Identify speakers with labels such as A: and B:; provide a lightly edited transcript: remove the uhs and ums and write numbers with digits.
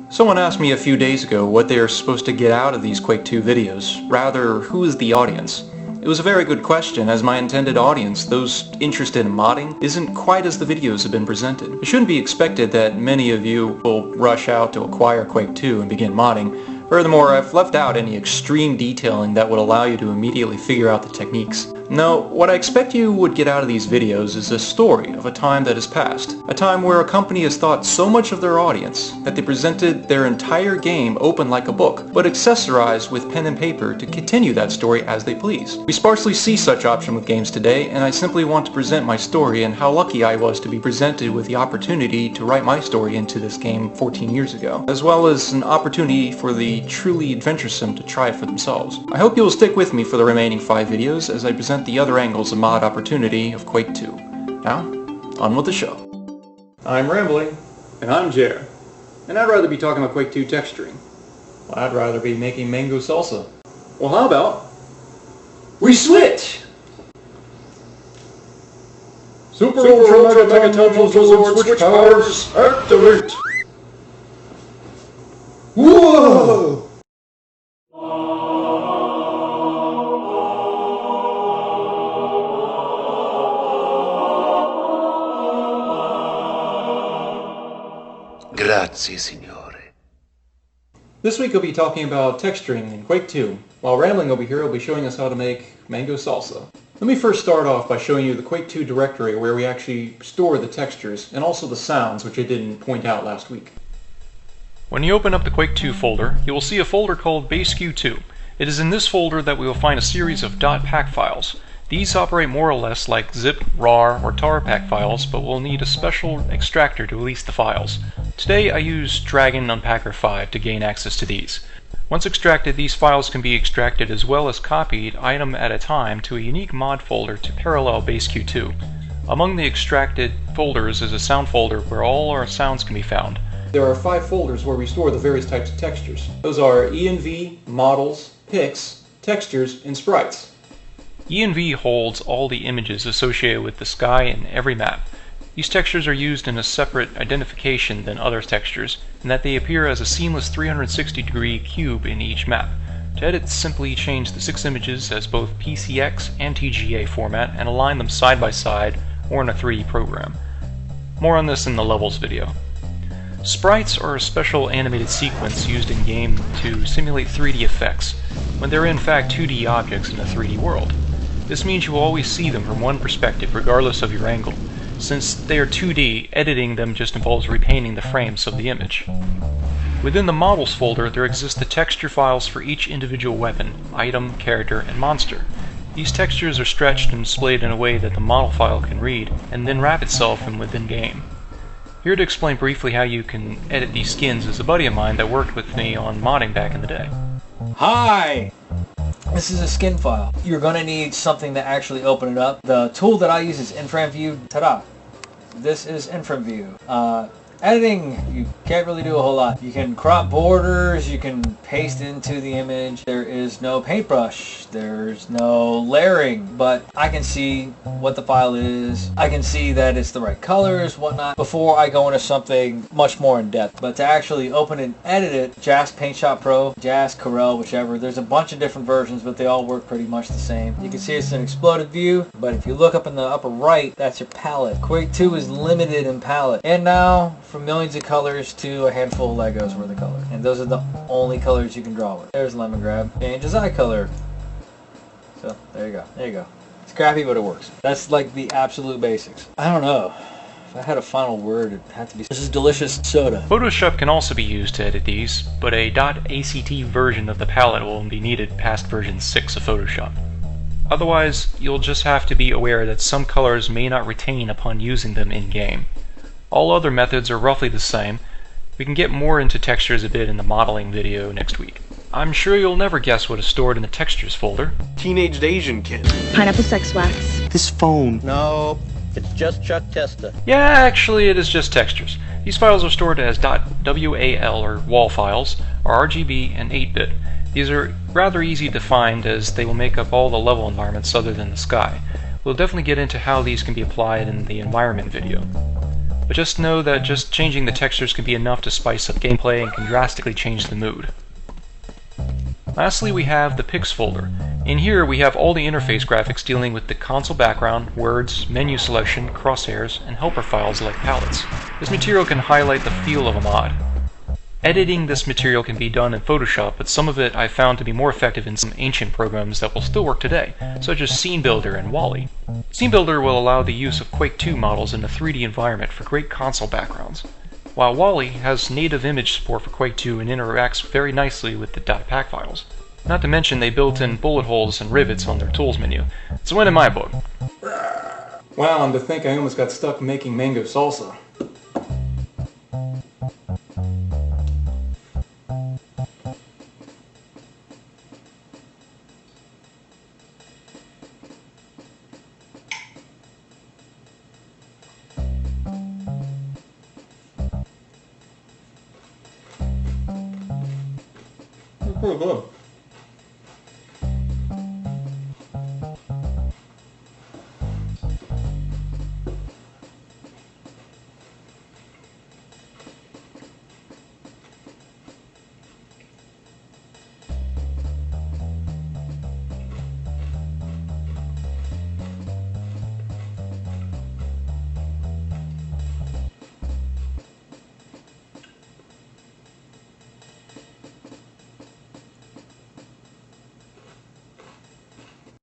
A: Someone asked me a few days ago what they are supposed to get out of these Quake 2 videos, rather, who is the audience? It was a very good question, as my intended audience, those interested in modding, isn't quite as the videos have been presented. It shouldn't be expected that many of you will rush out to acquire Quake 2 and begin modding. Furthermore, I've left out any extreme detailing that would allow you to immediately figure out the techniques. No, what I expect you would get out of these videos is a story of a time that has passed. A time where a company has thought so much of their audience that they presented their entire game open like a book, but accessorized with pen and paper to continue that story as they please. We sparsely see such option with games today, and I simply want to present my story and how lucky I was to be presented with the opportunity to write my story into this game 14 years ago, as well as an opportunity for the truly adventuresome to try it for themselves. I hope you will stick with me for the remaining 5 videos as I present the other angles of mod opportunity of Quake 2. Now, on with the show. I'm Rambling.
B: And I'm Jer.
A: And I'd rather be talking about Quake 2 texturing. Well, I'd rather be making mango salsa.
B: Well, how about we switch? Super Ultra Mega Temple Lord switch powers activate! Whoa!
C: Grazie, signore.
A: This week I'll be talking about texturing in Quake 2, while Rambling over here will be showing us how to make mango salsa. Let me first start off by showing you the Quake 2 directory where we actually store the textures, and also the sounds, which I didn't point out last week.
D: When you open up the Quake 2 folder, you will see a folder called Quake2. It is in this folder that we will find a series of .pack files. These operate more or less like zip, rar, or tar pack files, but will need a special extractor to release the files. Today I use Dragon Unpacker 5 to gain access to these. Once extracted, these files can be extracted as well as copied, item at a time, to a unique mod folder to parallel Quake2. Among the extracted folders is a sound folder where all our sounds can be found.
A: There are 5 folders where we store the various types of textures. Those are ENV, models, pics, textures, and sprites.
D: ENV holds all the images associated with the sky in every map. These textures are used in a separate identification than other textures, in that they appear as a seamless 360-degree cube in each map. To edit, simply change the 6 images as both PCX and TGA format and align them side by side or in a 3D program. More on this in the levels video. Sprites are a special animated sequence used in game to simulate 3D effects, when they're in fact 2D objects in a 3D world. This means you will always see them from one perspective regardless of your angle. Since they are 2D, editing them just involves repainting the frames of the image. Within the models folder there exist the texture files for each individual weapon, item, character, and monster. These textures are stretched and displayed in a way that the model file can read, and then wrap itself in within game. Here to explain briefly how you can edit these skins is a buddy of mine that worked with me on modding back in the day.
E: Hi! This is a skin file. You're going to need something to actually open it up. The tool that I use is In-Frame View. Ta-da! This is In-Frame View. Editing, you can't really do a whole lot. You can crop borders, you can paste into the image. There is no paintbrush, there's no layering, but I can see what the file is. I can see that it's the right colors, whatnot, before I go into something much more in depth. But to actually open and edit it, Jazz Paint Shop Pro, Jazz, Corel, whichever, there's a bunch of different versions, but they all work pretty much the same. You can see it's an exploded view, but if you look up in the upper right, that's your palette. Quake 2 is limited in palette. And now, from millions of colors to a handful of Legos worth of color. And those are the only colors you can draw with. There's Lemon Grab. Changes eye color. So, there you go. There you go. It's crappy, but it works. That's like the absolute basics. I don't know. If I had a final word, it'd have to be, this is delicious soda.
D: Photoshop can also be used to edit these, but a .act version of the palette will be needed past version 6 of Photoshop. Otherwise, you'll just have to be aware that some colors may not retain upon using them in-game. All other methods are roughly the same. We can get more into textures a bit in the modeling video next week. I'm sure you'll never guess what is stored in the textures folder.
B: Teenaged Asian kid.
F: Pineapple sex wax.
C: This phone.
G: No, it's just Chuck Testa.
D: Yeah, actually it is just textures. These files are stored as .wal or wall files, or RGB and 8-bit. These are rather easy to find as they will make up all the level environments other than the sky. We'll definitely get into how these can be applied in the environment video. but just know that just changing the textures can be enough to spice up gameplay and can drastically change the mood. Lastly, we have the Pics folder. In here we have all the interface graphics dealing with the console background, words, menu selection, crosshairs, and helper files like palettes. This material can highlight the feel of a mod. Editing this material can be done in Photoshop, but some of it I found to be more effective in some ancient programs that will still work today, such as Scene Builder and Wally. Scene Builder will allow the use of Quake2 models in a 3D environment for great console backgrounds, while Wally has native image support for Quake2 and interacts very nicely with the .pack files. Not to mention they built in bullet holes and rivets on their tools menu. It's a win in my book.
A: Wow, and to think I almost got stuck making mango salsa. Pretty good.